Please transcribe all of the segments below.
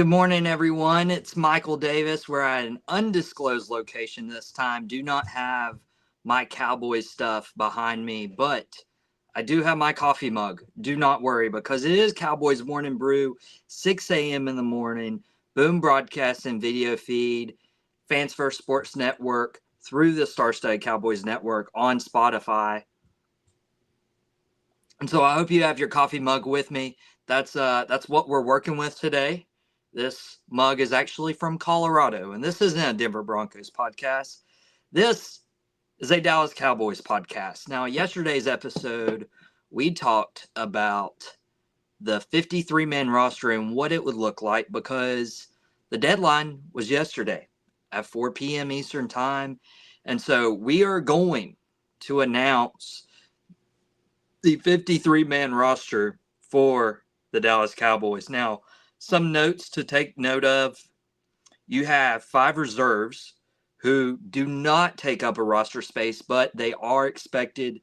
Good morning, everyone. It's Michael Davis. We're at an undisclosed location this time. Do not have my Cowboys stuff behind me, but I do have my coffee mug. Do not worry, because it is Cowboys Morning Brew, 6 a.m. in the morning, boom broadcast and video feed, Fans First Sports Network, through the Star-Studded Cowboys Network on Spotify. And so I hope you have your coffee mug with me. That's what we're working with today. This mug is actually from Colorado, and this isn't a Denver Broncos podcast. This is a Dallas Cowboys podcast. Now, yesterday's episode, we talked about the 53-man roster and what it would look like, because the deadline was yesterday at 4 p.m. Eastern time. And so we are going to announce the 53-man roster for the Dallas Cowboys. Now, some notes to take note of. You have 5 reserves who do not take up a roster space, but they are expected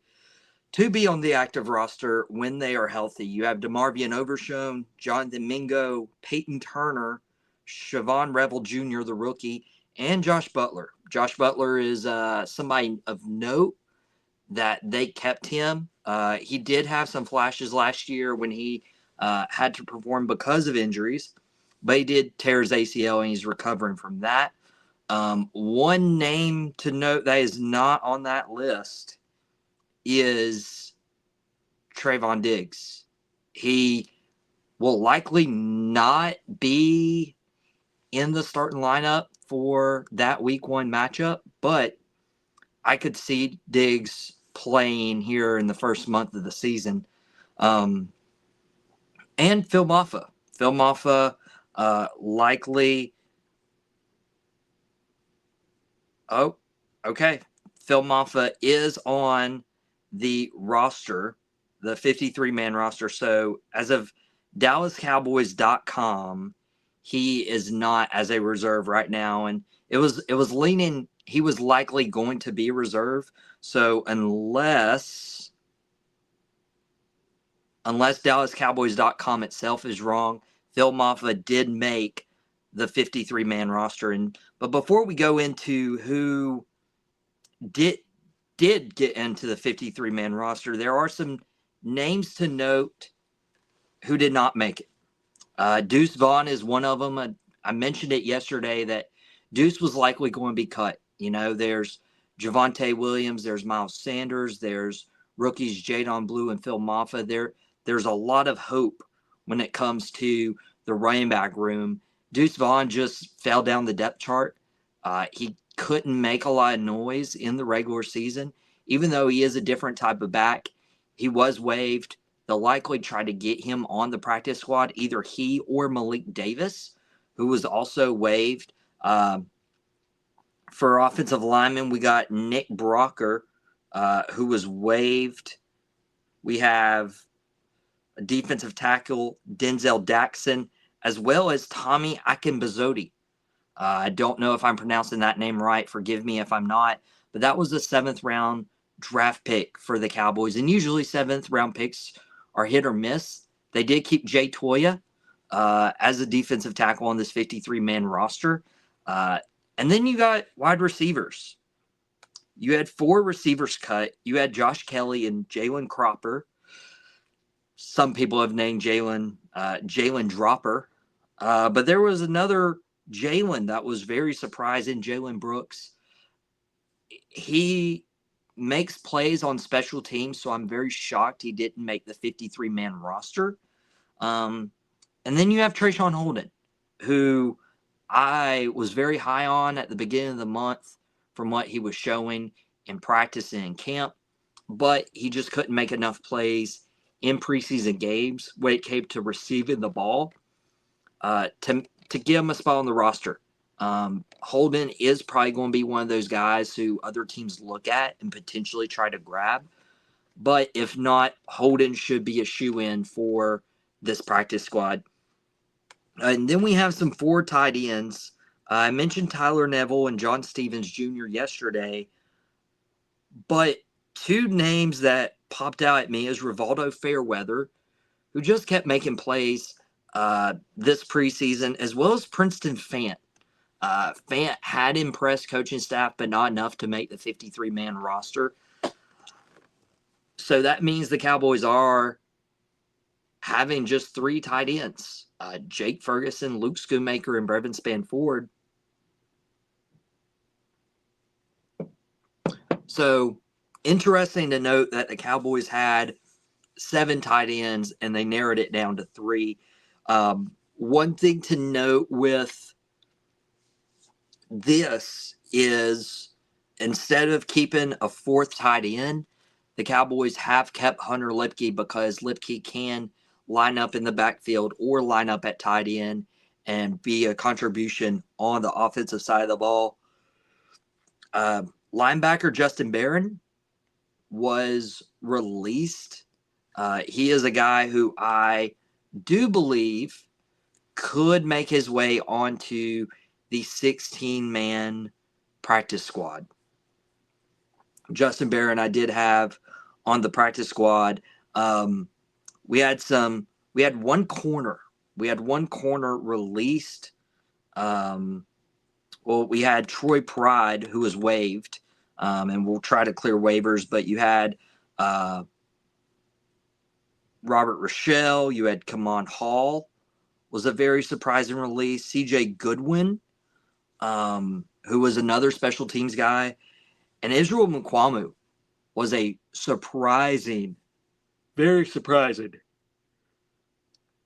to be on the active roster when they are healthy. You have DeMarvion Overshown, Jonathan Mingo, Peyton Turner, Siobhan Revel Jr., the rookie, and Josh Butler. Josh Butler is somebody of note that they kept him. He did have some flashes last year when he had to perform because of injuries, but he did tear his ACL and he's recovering from that. One name to note that is not on that list is Trayvon Diggs. He will likely not be in the starting lineup for that week 1 matchup, but I could see Diggs playing here in the first month of the season. And Phil Maffa. Phil Maffa likely. Oh, okay. Phil Maffa is on the roster, the 53-man roster. So as of DallasCowboys.com, he is not as a reserve right now. And it was leaning, he was likely going to be a reserve. So unless DallasCowboys.com itself is wrong, Phil Maffa did make the 53-man roster. But before we go into who did get into the 53-man roster, there are some names to note who did not make it. Deuce Vaughn is one of them. I mentioned it yesterday that Deuce was likely going to be cut. You know, there's Javonte Williams, there's Miles Sanders, there's rookies Jadon Blue and Phil Maffa. There's a lot of hope when it comes to the running back room. Deuce Vaughn just fell down the depth chart. He couldn't make a lot of noise in the regular season. Even though he is a different type of back, he was waived. They'll likely try to get him on the practice squad, either he or Malik Davis, who was also waived. For offensive linemen, we got Nick Brocker, who was waived. We have a defensive tackle, Denzel Daxon, as well as Tommy Akinbazodi. I don't know if I'm pronouncing that name right. Forgive me if I'm not. But that was a 7th-round draft pick for the Cowboys. And usually 7th-round picks are hit or miss. They did keep Jay Toya as a defensive tackle on this 53-man roster. And then you got wide receivers. You had 4 receivers cut. You had Josh Kelly and Jalen Cropper. Some people have named Jalen Dropper. But there was another Jalen that was very surprising, Jalen Brooks. He makes plays on special teams, so I'm very shocked he didn't make the 53-man roster. And then you have Trayshawn Holden, who I was very high on at the beginning of the month from what he was showing in practice and in camp, but he just couldn't make enough plays in preseason games when it came to receiving the ball to give him a spot on the roster. Holden is probably going to be one of those guys who other teams look at and potentially try to grab. But if not, Holden should be a shoe-in for this practice squad. And then we have some 4 tight ends. I mentioned Tyler Neville and John Stevens Jr. yesterday, but 2 names that popped out at me is Rivaldo Fairweather, who just kept making plays. this preseason, as well as Princeton Fant. Fant had impressed coaching staff, but not enough to make the 53-man roster. So that means the Cowboys are having just 3 tight ends, Jake Ferguson, Luke Schoonmaker, and Brevin Spanford. So interesting to note that the Cowboys had 7 tight ends and they narrowed it down to 3. One thing to note with this is instead of keeping a 4th tight end, the Cowboys have kept Hunter Lipke because Lipke can line up in the backfield or line up at tight end and be a contribution on the offensive side of the ball. Linebacker Justin Barron was released. He is a guy who I do believe could make his way onto the 16-man practice squad. Justin Barron I did have on the practice squad. We had one corner. We had one corner released. We had Troy Pride, who was waived, and we'll try to clear waivers, but you had Robert Rochelle, you had Kamon Hall, was a very surprising release. CJ Goodwin, who was another special teams guy, and Israel Mukuamu was a very surprising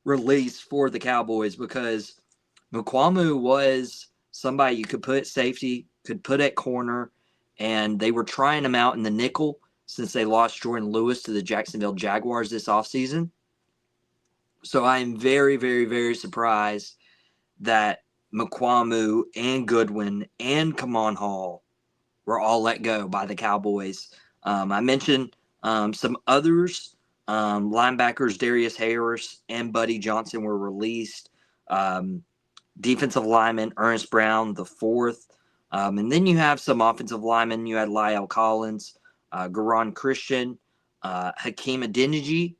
release for the Cowboys because Mukuamu was somebody you could put at safety, could put at corner, and they were trying him out in the nickel since they lost Jordan Lewis to the Jacksonville Jaguars this offseason. So I am very, very, very surprised that Mukuamu and Goodwin and Kamon Hall were all let go by the Cowboys. I mentioned some others. Linebackers Darius Harris and Buddy Johnson were released. Defensive lineman Ernest Brown, the 4th. And then you have some offensive linemen. You had Lyle Collins, Garon Christian, Hakeem Adeniji,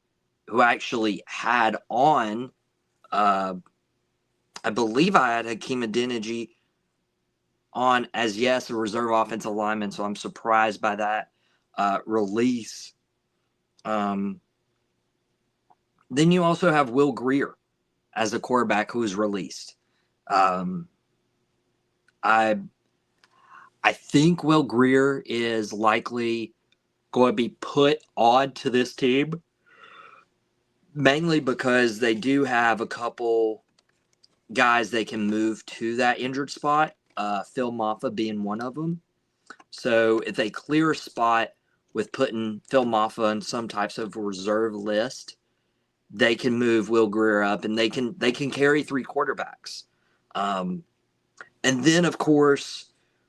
who actually had on, I believe I had Hakeem Adeniji on as, yes, a reserve offensive lineman, so I'm surprised by that release. Then you also have Will Grier as a quarterback who was released. I think Will Grier is likely going to be put onto this team, mainly because they do have a couple guys they can move to that injured spot, Phil Maffa being one of them. So if they clear a spot with putting Phil Maffa on some types of reserve list, they can move Will Grier up and they can carry 3 quarterbacks. And then, of course,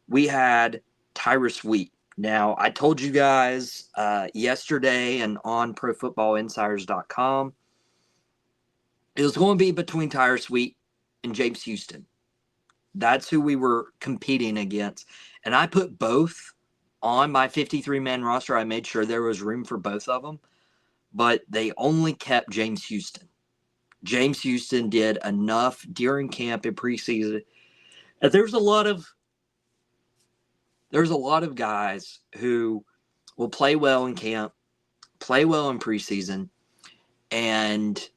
we had Tyrus Wheat. Now, I told you guys yesterday and on ProFootballInsiders.com, it was going to be between Tyrus Wheat and James Houston. That's who we were competing against. And I put both on my 53-man roster. I made sure there was room for both of them. But they only kept James Houston. James Houston did enough during camp and preseason. And there's a lot of guys who will play well in camp, play well in preseason, and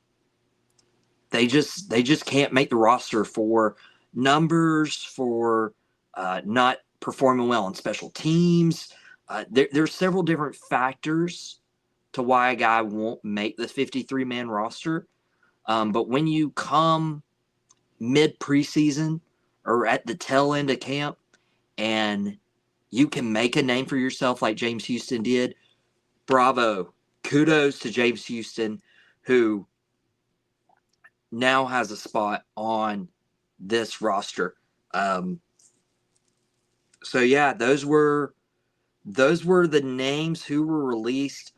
they just can't make the roster for numbers, for not performing well on special teams. There's several different factors to why a guy won't make the 53-man roster. But when you come mid-preseason or at the tail end of camp and you can make a name for yourself like James Houston did, bravo. Kudos to James Houston, who now has a spot on this roster. So yeah, those were the names who were released.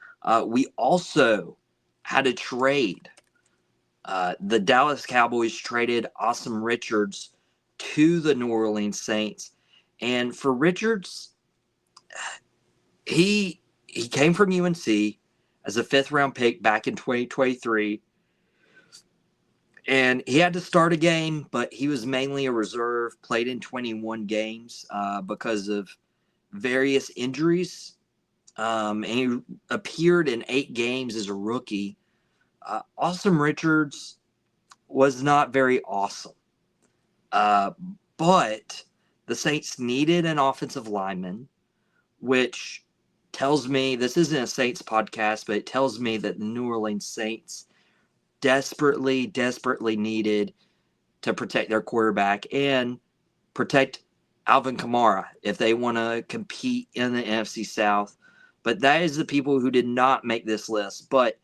We also had a trade. The Dallas Cowboys traded Awesome Richards to the New Orleans Saints. And for Richards, he came from UNC as a 5th-round pick back in 2023. And he had to start a game, but he was mainly a reserve, played in 21 games because of various injuries. And he appeared in 8 games as a rookie. Awesome Richards was not very awesome. Uh, but the Saints needed an offensive lineman, which tells me this isn't a Saints podcast, but it tells me that the New Orleans Saints desperately needed to protect their quarterback and protect Alvin Kamara if they want to compete in the NFC South. But that is the people who did not make this list. But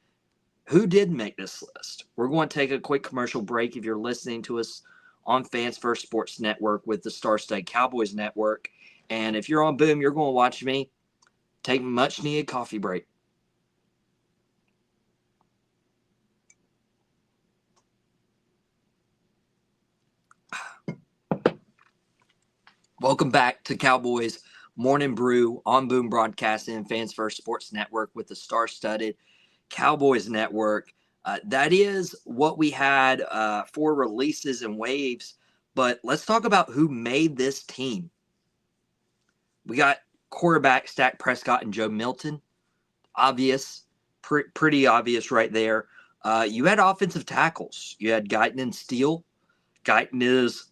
who did make this list? We're going to take a quick commercial break if you're listening to us on Fans First Sports Network with the Star State Cowboys Network. And if you're on Boom, you're going to watch me take a much needed coffee break. Welcome back to Cowboys Morning Brew on Boom Broadcasting and Fans First Sports Network with the star-studded Cowboys Network. That is what we had for releases and waves. But let's talk about who made this team. We got quarterback Dak Prescott and Joe Milton. Obvious, pretty obvious right there. You had offensive tackles. You had Guyton and Steele. Guyton is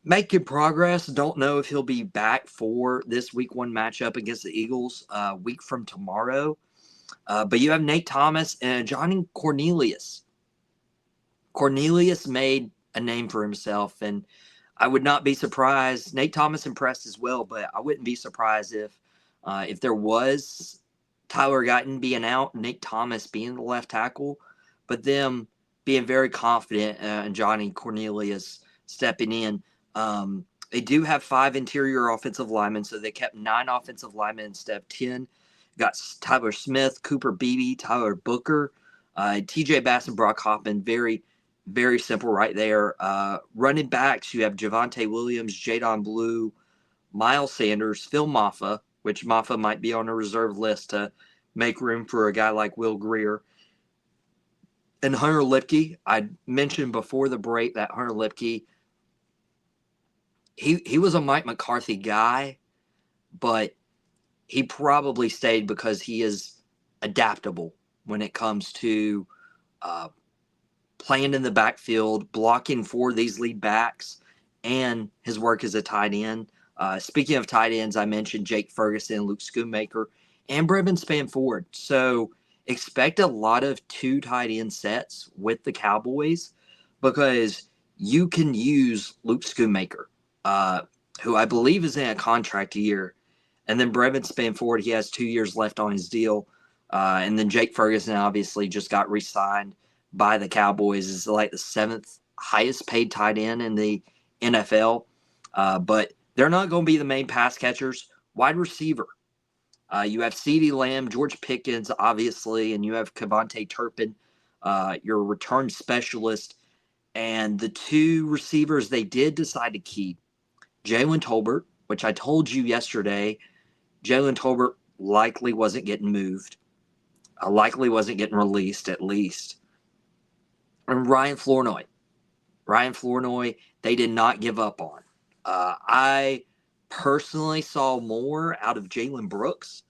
making progress. Don't know if he'll be back for this week 1 matchup against the Eagles a week from tomorrow. But you have Nate Thomas and Johnny Cornelius. Cornelius made a name for himself, and I would not be surprised. Nate Thomas impressed as well, but I wouldn't be surprised if there was Tyler Guyton being out, Nate Thomas being the left tackle, but them being very confident and Johnny Cornelius stepping in. They do have 5 interior offensive linemen, so they kept 9 offensive linemen instead of 10. Got Tyler Smith, Cooper Beebe, Tyler Booker, TJ Bass, and Brock Hoffman. Very, very simple right there. Running backs, you have Javonte Williams, Jadon Blue, Miles Sanders, Phil Maffa, which Maffa might be on a reserve list to make room for a guy like Will Grier. And Hunter Lipke. I mentioned before the break that Hunter Lipke, he was a Mike McCarthy guy, but he probably stayed because he is adaptable when it comes to playing in the backfield, blocking for these lead backs, and his work as a tight end. Speaking of tight ends, I mentioned Jake Ferguson, Luke Schoonmaker, and Brevin Spanford. So expect a lot of 2 tight end sets with the Cowboys because you can use Luke Schoonmaker, who I believe is in a contract year. And then Brevin Spanford, he has 2 years left on his deal. And then Jake Ferguson obviously just got re-signed by the Cowboys. Is like the 7th highest paid tight end in the NFL. But they're not going to be the main pass catchers. Wide receiver. You have CeeDee Lamb, George Pickens, obviously, and you have Kevontae Turpin, your return specialist. And the 2 receivers they did decide to keep, Jalen Tolbert, which I told you yesterday, Jalen Tolbert likely wasn't getting moved. Likely wasn't getting released, at least. And Ryan Flournoy. Ryan Flournoy, they did not give up on. I personally saw more out of Jalen Brooks.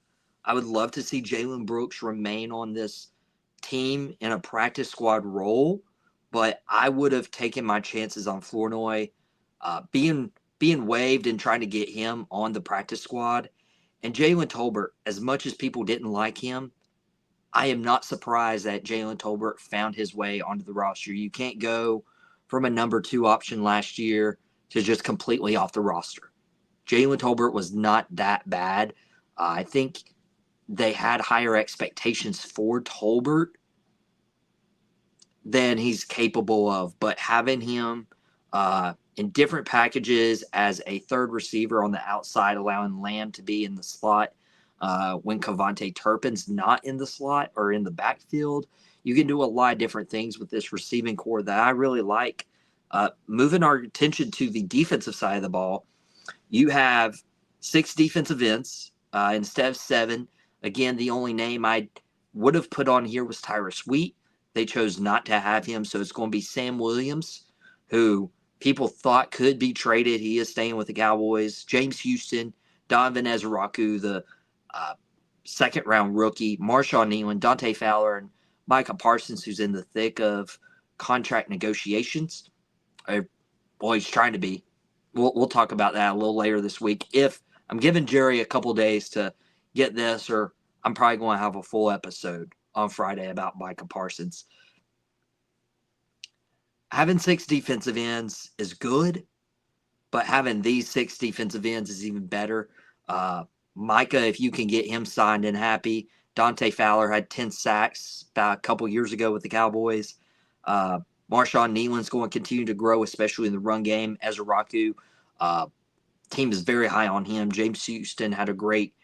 I would love to see Jalen Brooks remain on this team in a practice squad role, but I would have taken my chances on Flournoy being waived and trying to get him on the practice squad. And Jalen Tolbert, as much as people didn't like him, I am not surprised that Jalen Tolbert found his way onto the roster. You can't go from a number 2 option last year to just completely off the roster. Jalen Tolbert was not that bad. I think they had higher expectations for Tolbert than he's capable of, but having him in different packages as a third receiver on the outside, allowing Lamb to be in the slot when Kevontae Turpin's not in the slot or in the backfield. You can do a lot of different things with this receiving core that I really like. Moving our attention to the defensive side of the ball, you have 6 defensive ends instead of 7. Again, the only name I would have put on here was Tyrus Wheat. they chose not to have him. So it's going to be Sam Williams, who people thought could be traded. He is staying with the Cowboys. James Houston, Donovan Ezraku, the uh, second-round rookie, Marshawn Nealon, Dante Fowler, and Micah Parsons, who's in the thick of contract negotiations. Well, he's trying to be. We'll talk about that a little later this week. If I'm giving Jerry a couple days to get this, or I'm probably going to have a full episode on Friday about Micah Parsons. Having 6 defensive ends is good, but having these 6 defensive ends is even better. Micah, if you can get him signed and happy. Dante Fowler had 10 sacks about a couple years ago with the Cowboys. Marshawn Nealon's going to continue to grow, especially in the run game. Ezraku, team is very high on him. James Houston had a great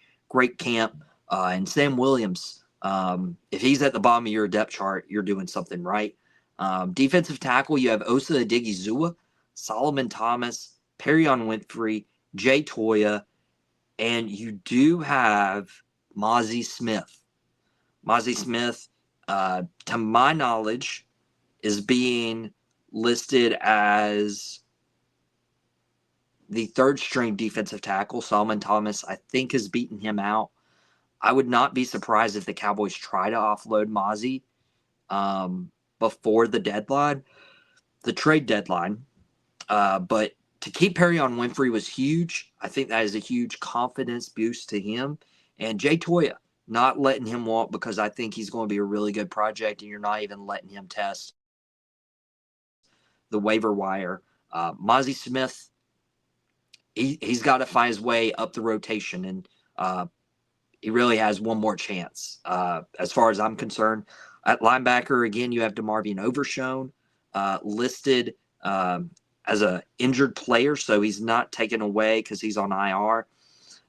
camp. And Sam Williams, if he's at the bottom of your depth chart, you're doing something right. Defensive tackle, you have Osa Odigizua, Solomon Thomas, Perion Winfrey, Jay Toya, and you do have Mozzie Smith. Mozzie Smith, to my knowledge, is being listed as the third-string defensive tackle. Solomon Thomas, I think, has beaten him out. I would not be surprised if the Cowboys try to offload Mozzie before the trade deadline. But to keep Perion Winfrey was huge. I think that is a huge confidence boost to him. And Jay Toya, not letting him walk because I think he's going to be a really good project, and you're not even letting him test the waiver wire. Mozzie Smith, he's got to find his way up the rotation, and he really has one more chance. As far as I'm concerned, at linebacker, again, you have DeMarvion Overshone listed as an injured player, so he's not taken away because he's on IR.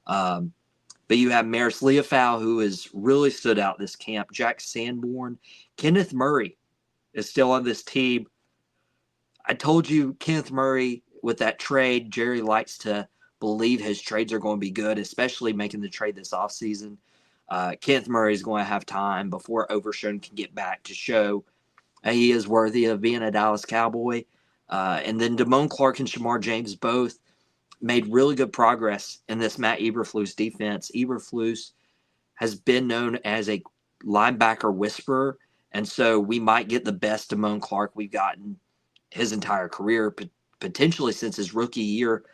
But you have Maris Leofau, who has really stood out this camp. Jack Sanborn. Kenneth Murray is still on this team. I told you, Kenneth Murray, with that trade, Jerry likes to believe his trades are going to be good, especially making the trade this offseason. Kenneth Murray is going to have time before Overshone can get back to show he is worthy of being a Dallas Cowboy. And then Damone Clark and Shamar James both made really good progress in this Matt Eberflus defense. Eberflus has been known as a linebacker whisperer, and so we might get the best Damone Clark we've gotten his entire career, potentially since his rookie year,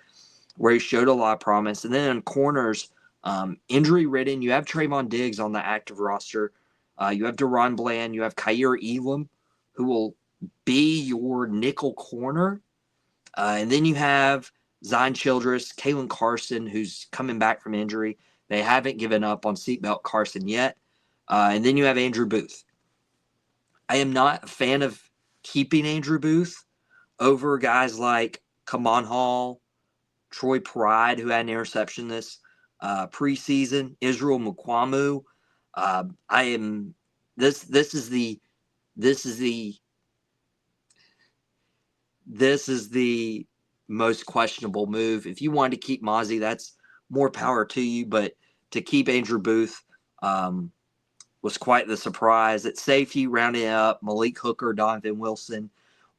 where he showed a lot of promise. And then in corners, injury-ridden, you have Trayvon Diggs on the active roster. You have Deron Bland. You have Kaiir Elam, who will be your nickel corner. And then you have Zion Childress, Kalen Carson, who's coming back from injury. They haven't given up on Seatbelt Carson yet. And then you have Andrew Booth. I am not a fan of keeping Andrew Booth over guys like Kamon Hall, Troy Pride, who had an interception this preseason, Israel Mukwamu. This is the most questionable move. If you wanted to keep Mozzie, that's more power to you. But to keep Andrew Booth was quite the surprise. At safety, rounding up Malik Hooker, Donovan Wilson,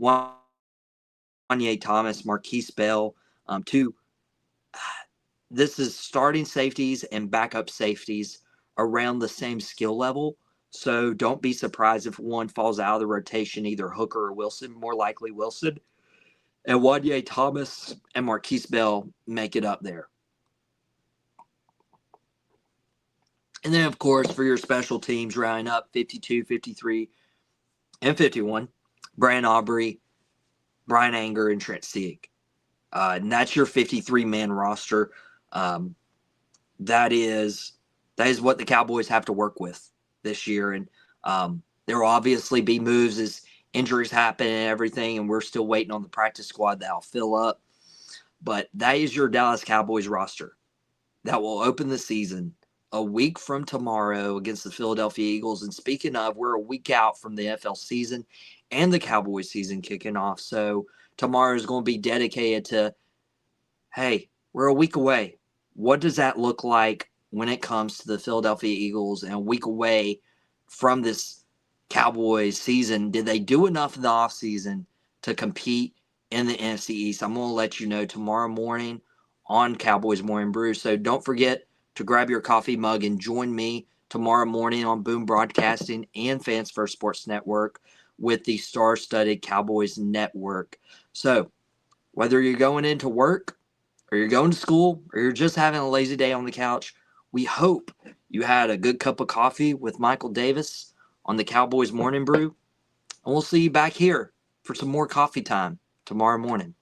Wanye Thomas, Marquise Bell. This is starting safeties and backup safeties around the same skill level. So don't be surprised if one falls out of the rotation, either Hooker or Wilson, more likely Wilson. And Wanye Thomas and Marquise Bell make it up there. And then, of course, for your special teams, rounding up 52, 53, and 51, Brian Aubrey, Brian Anger, and Trent Sieg. And that's your 53-man roster. That is what the Cowboys have to work with this year. And there will obviously be moves as injuries happen and everything, and we're still waiting on the practice squad that'll fill up. But that is your Dallas Cowboys roster that will open the season a week from tomorrow against the Philadelphia Eagles. And speaking of, we're a week out from the NFL season and the Cowboys season kicking off. So tomorrow is going to be dedicated to, hey, we're a week away. What does that look like when it comes to the Philadelphia Eagles and a week away from this Cowboys season, did they do enough in the offseason to compete in the NFC East? I'm going to let you know tomorrow morning on Cowboys Morning Brew. So don't forget to grab your coffee mug and join me tomorrow morning on Boom Broadcasting and Fans First Sports Network with the star-studded Cowboys Network. So whether you're going into work or you're going to school or you're just having a lazy day on the couch, we hope you had a good cup of coffee with Michael Davis on the Cowboys Morning Brew. And we'll see you back here for some more coffee time tomorrow morning.